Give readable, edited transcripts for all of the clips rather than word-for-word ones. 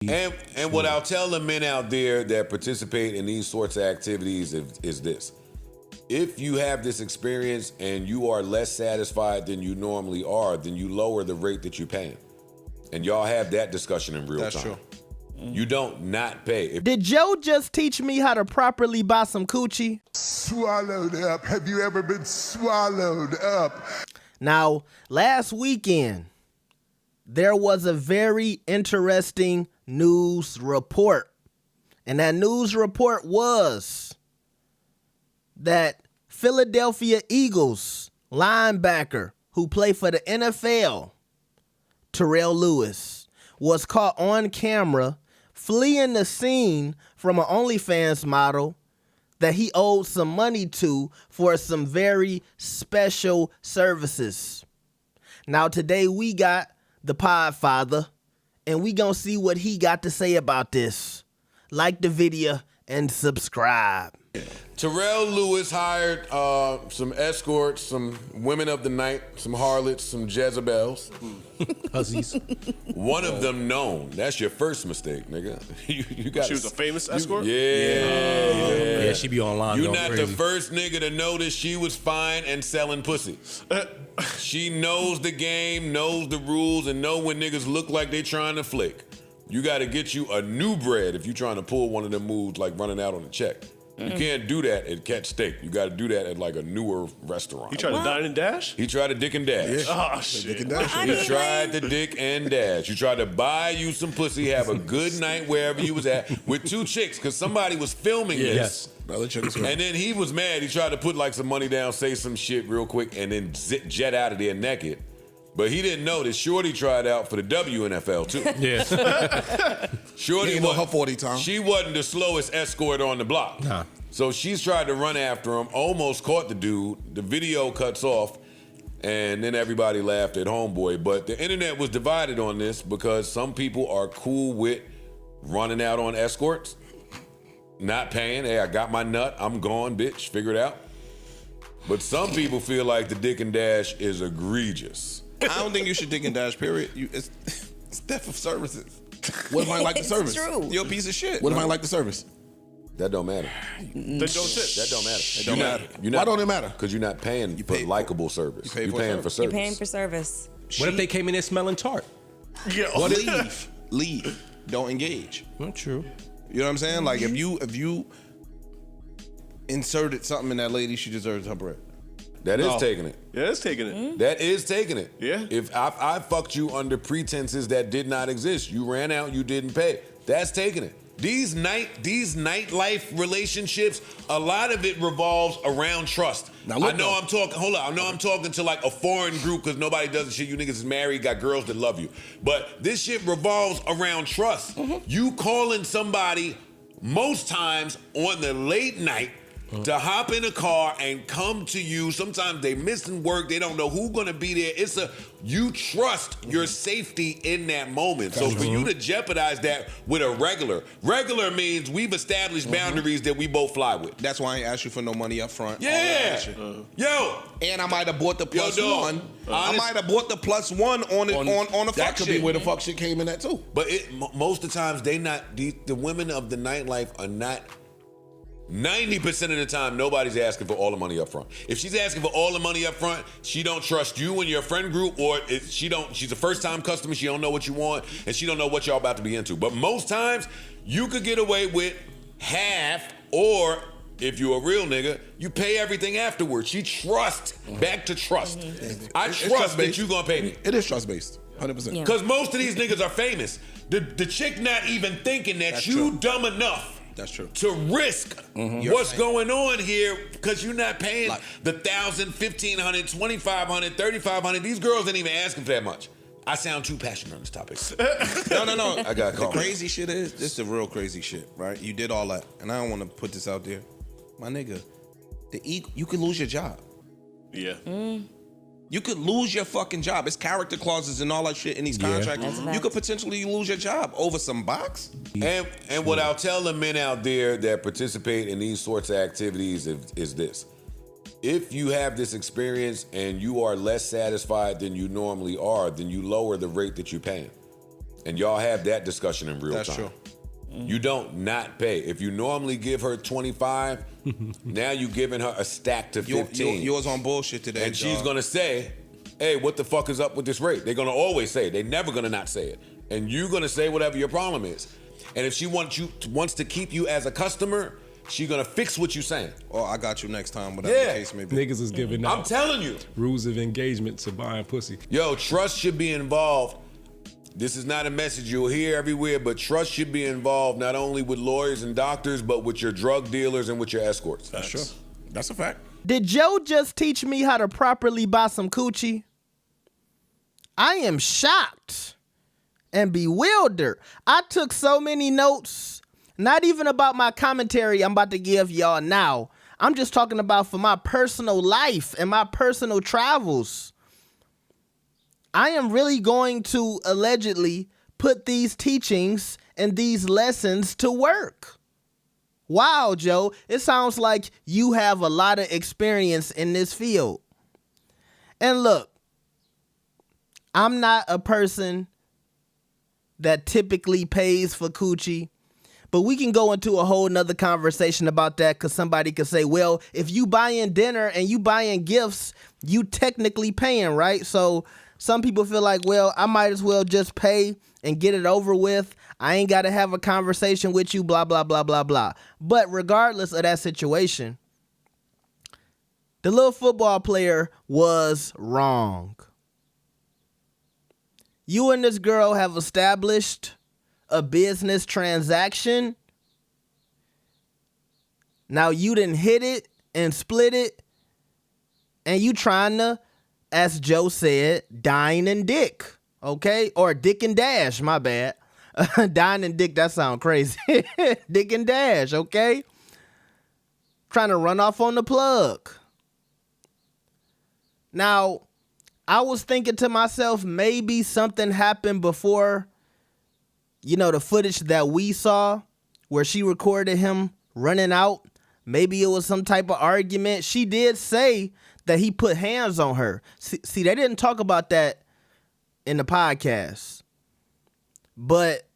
And what I'll tell the men out there that participate in these sorts of activities is this. If you have this experience and you are less satisfied than you normally are, then you lower the rate that you're paying. And y'all have that discussion in real time. That's true. You don't not pay. Did Joe just teach me how to properly buy some coochie? Swallowed up. Have you ever been swallowed up? Now, last weekend, there was a very interesting news report. And that news report was that Philadelphia Eagles linebacker who played for the NFL, Terrell Lewis, was caught on camera fleeing the scene from an OnlyFans model that he owed some money to for some very special services. Now today we got the Podfather, and we gonna see what he got to say about this. Like the video and subscribe. Terrell Lewis hired some escorts, some women of the night, some harlots, some Jezebels. Hussies. One of them known. That's your first mistake, nigga. You got. She was a famous escort? Yeah, she be online. You're going not crazy. the first nigga to notice she was fine and selling pussy. She knows the game, knows the rules, and know when niggas look like they trying to flick. You got to get you a new bread if you trying to pull one of them moves like running out on a check. You can't do that at Catch Steak. You got to do that at like a newer restaurant. He tried to dine and dash? He tried to dick and dash. Yeah. Oh, shit. He tried to dick and dash. You tried to buy you some pussy, have a good night wherever you was at with two chicks because somebody was filming this. Yes. And then he was mad. He tried to put like some money down, say some shit real quick, and then jet out of there naked. But he didn't know that Shorty tried out for the WNFL too. Yeah. Shorty was her 40 time. She wasn't the slowest escort on the block. Nah. So she's tried to run after him, almost caught the dude. The video cuts off, and then everybody laughed at homeboy. But the internet was divided on this because some people are cool with running out on escorts, not paying. Hey, I got my nut. I'm gone, bitch. Figure it out. But some people feel like the dick and dash is egregious. I don't think you should dick and dash, period. It's theft of services. What if I like the service? True. You're a piece of shit. What if I like the service? That don't matter. Then don't tip. That don't matter. It don't matter. Why don't it matter? Because you're not paying for likable service. You pay You're for paying for service. You're paying for service. What if they came in there smelling tart? Yeah. What leave. Don't engage. Not true. You know what I'm saying? Like if you inserted something in that lady, she deserves her bread. That is taking it. Yeah, it's taking it. That is taking it. Yeah. If I fucked you under pretenses that did not exist, you ran out, you didn't pay. That's taking it. These nightlife relationships, a lot of it revolves around trust. Now look, I know I'm talking to like a foreign group because nobody does the shit. You niggas is married, got girls that love you. But this shit revolves around trust. You calling somebody most times on the late night to hop in a car and come to you. Sometimes they missing work. They don't know who's gonna be there. You trust your safety in that moment. So for you to jeopardize that with a regular means we've established boundaries that we both fly with. That's why I ain't asked you for no money up front. Yeah. Yo. And I might have bought the plus dog. one. I might have bought the plus one on the fuck That could shit. be where the fuck shit came in at too. But most of the times the women of the nightlife are not. 90% of the time, nobody's asking for all the money up front. If she's asking for all the money up front, she don't trust you and your friend group, or she's a first-time customer, she don't know what you want, and she don't know what y'all about to be into. But most times, you could get away with half, or if you're a real nigga, you pay everything afterwards. She trusts, back to trust. I trust that you gonna pay me. It is trust-based, 100%. Because most of these niggas are famous. The chick not even thinking that That's you true. dumb enough That's true. to risk what's going on here because you're not paying the $1,000, $1,500, $2,500, $3,500. These girls ain't even asking for that much. I sound too passionate on this topic. No. I got caught. The crazy shit is, this is the real crazy shit, right? You did all that, and I don't want to put this out there. My nigga, you could lose your job. Yeah. You could lose your fucking job. It's character clauses and all that shit in these contracts. You could potentially lose your job over some box. And what I'll tell the men out there that participate in these sorts of activities is this. If you have this experience and you are less satisfied than you normally are, then you lower the rate that you're paying. And y'all have that discussion in real That's time. true. You don't not pay. If you normally give her 25, now you giving her a stack to 15. Yours on bullshit today, and she's dog. gonna say, hey, what the fuck is up with this rate? They're gonna always say it. They're never gonna not say it. And you're gonna say whatever your problem is. And if she wants to keep you as a customer, she gonna fix what you saying. Or I got you next time, whatever Yeah. the case may be. Niggas is giving I'm out telling you. rules of engagement to buying pussy. Yo, trust should be involved. This is not a message you'll hear everywhere, but trust should be involved not only with lawyers and doctors, but with your drug dealers and with your escorts. That's true. That's a fact. Did Joe just teach me how to properly buy some coochie? I am shocked and bewildered. I took so many notes, not even about my commentary I'm about to give y'all now. I'm just talking about for my personal life and my personal travels. I am really going to allegedly put these teachings and these lessons to work. Wow, Joe, it sounds like you have a lot of experience in this field. And look, I'm not a person that typically pays for coochie, but we can go into a whole nother conversation about that because somebody could say, well, if you buying dinner and you buying gifts, you technically paying, right? So some people feel like, well, I might as well just pay and get it over with. I ain't got to have a conversation with you, blah, blah, blah, blah, blah. But regardless of that situation, the little football player was wrong. You and this girl have established a business transaction. Now you done hit it and split it, and you trying to, as Joe said, dine and dick, okay? Or dick and dash, my bad. Dine and dick, that sound crazy. Dick and dash, okay? Trying to run off on the plug. Now, I was thinking to myself, maybe something happened before, the footage that we saw where she recorded him running out. Maybe it was some type of argument. She did say that he put hands on her. See, they didn't talk about that in the podcast. But,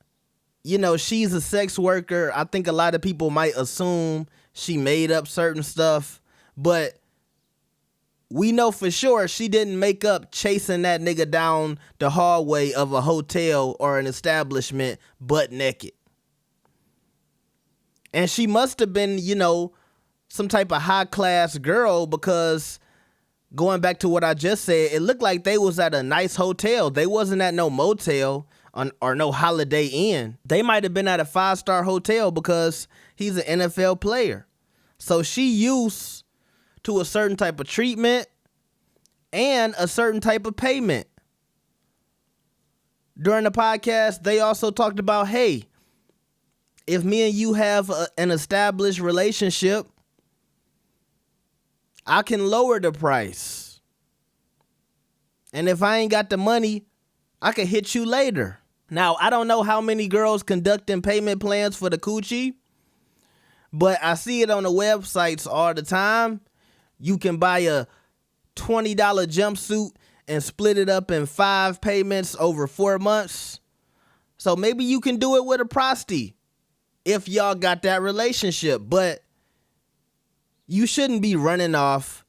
she's a sex worker. I think a lot of people might assume she made up certain stuff. But we know for sure she didn't make up chasing that nigga down the hallway of a hotel or an establishment butt naked. And she must have been, some type of high class girl, because going back to what I just said, it looked like they was at a nice hotel. They wasn't at no motel or no Holiday Inn. They might have been at a 5-star hotel because he's an NFL player. So she used to a certain type of treatment and a certain type of payment. During the podcast, they also talked about, hey, if me and you have an established relationship, I can lower the price. And if I ain't got the money, I can hit you later. Now, I don't know how many girls conducting payment plans for the coochie, but I see it on the websites all the time. You can buy a $20 jumpsuit and split it up in 5 payments over 4 months. So maybe you can do it with a prosty if y'all got that relationship, but you shouldn't be running off.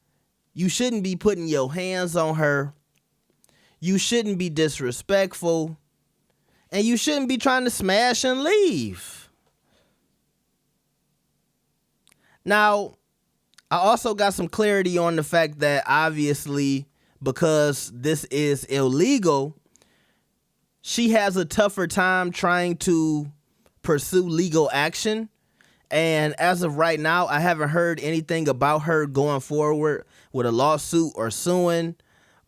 You shouldn't be putting your hands on her. You shouldn't be disrespectful. And you shouldn't be trying to smash and leave. Now, I also got some clarity on the fact that obviously, because this is illegal, she has a tougher time trying to pursue legal action. And as of right now, I haven't heard anything about her going forward with a lawsuit or suing.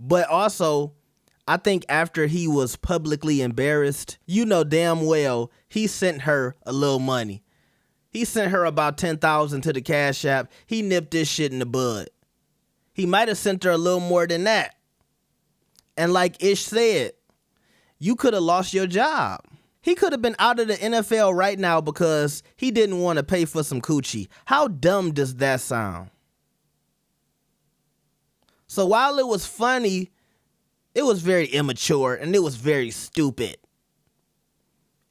But also, I think after he was publicly embarrassed, damn well he sent her a little money. He sent her about $10,000 to the Cash App. He nipped this shit in the bud. He might have sent her a little more than that. And like Ish said, you could have lost your job. He could have been out of the NFL right now because he didn't want to pay for some coochie. How dumb does that sound? So while it was funny, it was very immature and it was very stupid.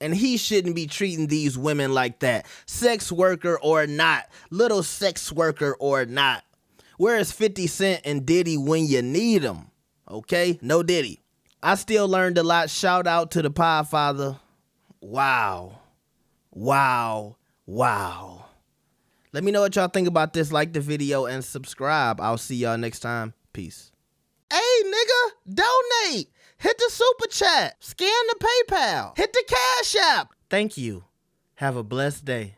And he shouldn't be treating these women like that. Sex worker or not. Little sex worker or not. Where is 50 Cent and Diddy when you need them? Okay? No Diddy. I still learned a lot. Shout out to the Podfather. Wow. Wow. Wow. Let me know what y'all think about this. Like the video and subscribe. I'll see y'all next time. Peace. Hey, nigga, donate. Hit the super chat. Scan the PayPal. Hit the Cash App. Thank you. Have a blessed day.